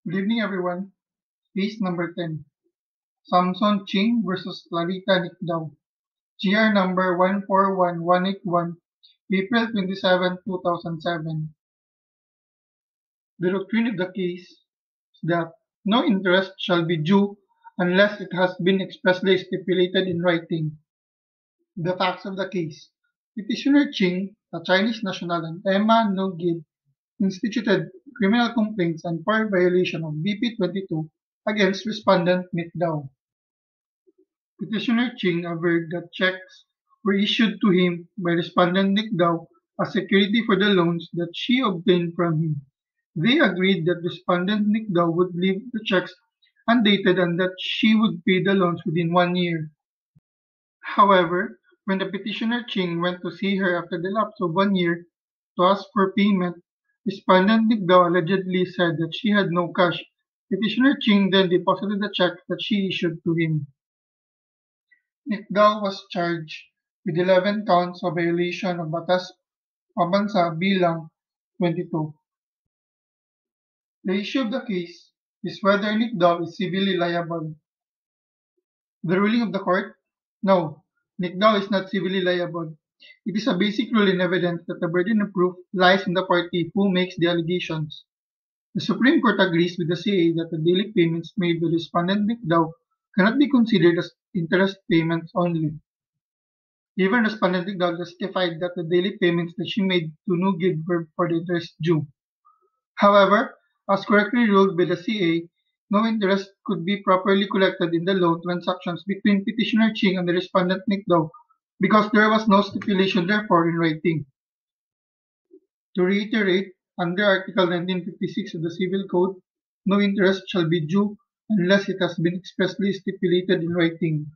Good evening, everyone. Case number 10. Samson Ching versus Clarita Nicdao. GR number 141181, April 27, 2007. The doctrine of the case is that no interest shall be due unless it has been expressly stipulated in writing. The facts of the case. Petitioner Ching, a Chinese national, and Emma No-Gid instituted criminal complaints and for violation of BP 22 against respondent Nicdao. Petitioner Ching averred that checks were issued to him by respondent Nicdao as security for the loans that she obtained from him. They agreed that respondent Nicdao would leave the checks undated and that she would pay the loans within 1 year. However, when the petitioner Ching went to see her after the lapse of 1 year to ask for payment, respondent Nicdao allegedly said that she had no cash. Petitioner Ching then deposited the check that she issued to him. Nicdao was charged with 11 counts of violation of Batas Pambansa Bilang 22. The issue of the case is whether Nicdao is civilly liable. The ruling of the court? No, Nicdao is not civilly liable. It is a basic rule in evidence that the burden of proof lies in the party who makes the allegations. The Supreme Court agrees with the CA that the daily payments made by respondent Nicdao cannot be considered as interest payments only. Even respondent Nicdao justified that the daily payments that she made to No-Gid were for the interest due. However, as correctly ruled by the CA, no interest could be properly collected in the loan transactions between petitioner Ching and the respondent Nicdao because there was no stipulation therefore in writing. To reiterate, under Article 1956 of the Civil Code, no interest shall be due unless it has been expressly stipulated in writing.